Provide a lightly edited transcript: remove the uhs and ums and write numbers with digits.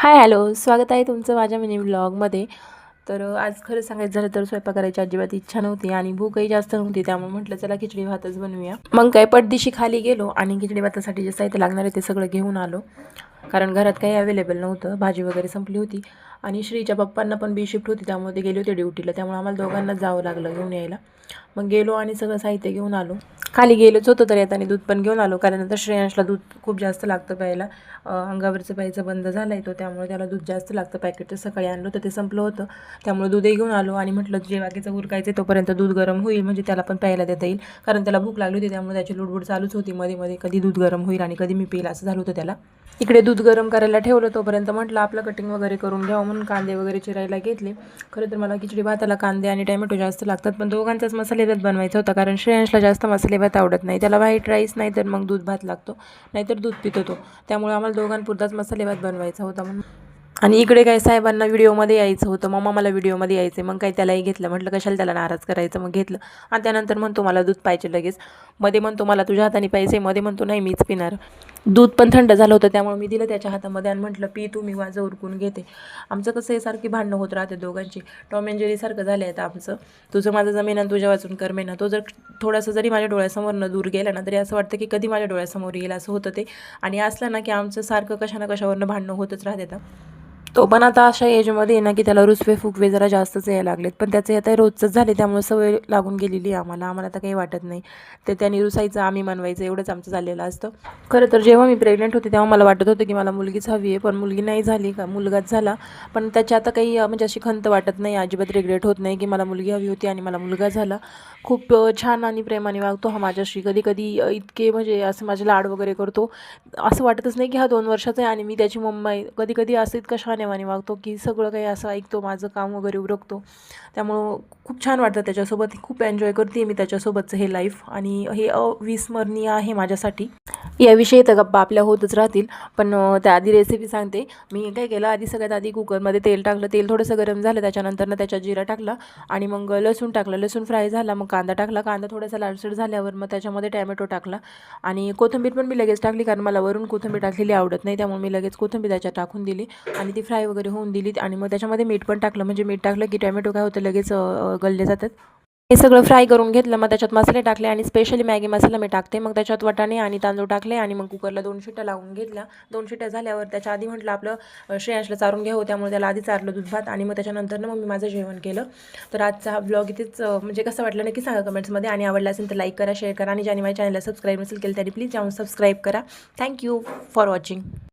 Hi hello, स्वागत आहे तुमचं माझ्या मिनी व्लॉगमध्ये. तर आज खरं सांगायचं झालं तर स्वयंपाक करायची अजिबात इच्छा नव्हती आणि भूकही जास्त नव्हती. त्यामुळे म्हटलं चला खिचडी भातच बनवूया. मग काय पटदिशी खाली गेलो आणि खिचडी भातासाठी जे साहित्य लागणार आहे ते सगळं घेऊन आलो. कारण घरात काही अवेलेबल नव्हतं, भाजी वगैरे संपली होती आणि श्रीच्या पप्पांना पण बी शिफ्ट होती, त्यामुळे ते गेले होते ड्युटीला. त्यामुळे आम्हाला दोघांनाच जावं लागलं घेऊन यायला. मग गेलो आणि सगळं साहित्य घेऊन आलो. खाली गेलोच होतो तर येताना दूध पण घेऊन आलो, कारण नंतर श्रेयांशला दूध खूप जास्त लागतं प्यायला. अंगावरचं प्यायचं बंद झालं आहे तो, त्यामुळे त्याला दूध जास्त लागतं. पॅकेट सकाळी आणलं तर ते संपलं होतं, त्यामुळे दूधही घेऊन आलो. आणि म्हटलं जे बाकीचं उरकायचं तोपर्यंत दूध गरम होईल, म्हणजे त्याला पण प्यायला देता येईल. कारण त्याला भूक लागली होती, त्यामुळे त्याची लुडबुड चालूच होती मध्ये मध्ये, कधी दूध गरम होईल आणि कधी मी पिईल असं झालं होतं त्याला. इकडे दूध गरम करायला ठेवलं, तोपर्यंत म्हटलं आपलं कटिंग वगैरे करून घ्यावं म्हणून कांदे वगैरे चिरायला घेतले. खरं तर मला खिचडी भाताला कांदे आणि टोमॅटो जास्त लागतात, पण दोघांचाच मसाले भात बनवायचा होता. कारण श्रेयांशला जास्त मसाले भात आवडत नाही, त्याला व्हाईट राईस नाही तर मग दूध भात लागतो, नाहीतर दूध पितो तो. त्यामुळे आम्हाला दोघांपुरताच मसाले भात बनवायचा होता म्हणून. आणि इकडे काय साहेबांना व्हिडिओमध्ये यायचं होतं, मम्मा मला व्हिडिओमध्ये यायचं. मग काय त्यालाही घेतलं, म्हटलं कशाला त्याला नाराज करायचं, मग घेतलं. आणि त्यानंतर म्हणतो मला दूध पाहिजे लगेच. मध्ये म्हणतो मला तुझ्या हाताने पाहिजे, मध्ये म्हणतो नाही मीच पिणार. दूध पण थंड झालं होतं, त्यामुळे मी दिलं त्याच्या हातामध्ये आणि म्हटलं पी तू, मी माझं उरकून घेते. आमचं कसं आहे, सारखी भांडणं होत राहते दोघांची. टॉम अँड जेरी सारखं झालं आहे आता आमचं. तुझं माझं जमीन आणि तुझ्या वाचून करमेना. तो जर थोडंसं जरी माझ्या डोळ्यासमोरनं दूर गेला ना, तरी असं वाटतं की कधी माझ्या डोळ्यासमोर येईल असं होतं ते. आणि असलं ना की आमचं सारखं कशा ना कशावरनं भांडणं होतच राहते. तो पण आता अशा एजमध्ये आहे ना की त्याला रुसवे फुगवे जरा जास्तच यायला लागलेत, पण त्याचे आता रोजचंच झाले, त्यामुळे सवय लागून गेलेली आहे आम्हाला आता काही वाटत नाही. ते त्याने रुसायचं, आम्ही मनवायचं, एवढंच आमचं झालेलं असतं. खरं तर जेव्हा मी प्रेग्नंट होते तेव्हा मला वाटत होतं की मला मुलगीच हवी आहे, पण मुलगी नाही झाली, का मुलगाच झाला. पण त्याची आता काही म्हणजे अशी खंत वाटत नाही, अजिबात रिग्रेट होत नाही की मला मुलगी हवी होती आणि मला मुलगा झाला. खूप छान आणि प्रेमाने वागतो हा माझ्याशी. कधी कधी इतके म्हणजे असं माझे लाड वगैरे करतो, असं वाटतच नाही की हा 2 वर्षाचा आहे आणि मी त्याची मम्मा आहे. कधी कधी असं इतकं शहाण्यावानी वागतो की सगळं काही असं ऐकतो, माझं काम वगैरे उरकतो. त्यामुळं खूप छान वाटतं त्याच्यासोबत, खूप एन्जॉय करते मी त्याच्यासोबतचं हे लाईफ, आणि हे अविस्मरणीय आहे माझ्यासाठी. याविषयी तर गप्पा आपल्या होतच राहतील, पण त्याआधी रेसिपी सांगते. मी काय केलं, आधी सगळ्यात आधी कुकरमध्ये तेल टाकलं. तेल थोडंसं गरम झालं, त्याच्यानंतर त्याच्यात जिरा टाकला आणि मग लसूण टाकलं. लसूण फ्राय झाला, मग कांदा टाकला. कांदा थोडासा लालसर झाल्यावर मग त्याच्यामध्ये टॅमॅटो टाकला आणि कोथिंबीर पण मी लगेच टाकली, कारण मला वरून कोथिंबीर टाकलेली आवडत नाही, त्यामुळे मी लगेच कोथिंबीर त्याच्यात टाकून दिली आणि ती फ्राय वगैरे होऊन दिली. आणि मग त्याच्यामध्ये मीठ पण टाकलं, म्हणजे मीठ टाकलं की टॅमॅटो काय होतं लगेच गलले जातात. हे सगळं फ्राय करून घेतलं, मग त्याच्यात मसाले टाकले आणि स्पेशली मॅगी मसाला मी टाकते. मग त्याच्यात वाटाणे आणि तांदूळ टाकले आणि मग कुकरला 2 शिट्ट्या लावून घेतल्या. 2 शिट्ट्या झाल्यावर त्याच्या आधी म्हटलं आपलं श्रेयांशला चारून घ्यावं, त्यामुळे त्याला आधी चारलं दूध भात आणि मग त्याच्यानंतर मग मी माझं जेवण केलं. तर आजचा हा ब्लॉग इथेच म्हणजे कसं वाटलं नक्की सांगा कमेंट्समध्ये, आणि आवडला असेल तर लाईक करा, शेअर करा, आणि ज्याने माझ्या चॅनलला सबस्क्राईब नसेल केलं त्यांनी प्लीज जाऊन सबस्क्राईब करा. Thank you for watching.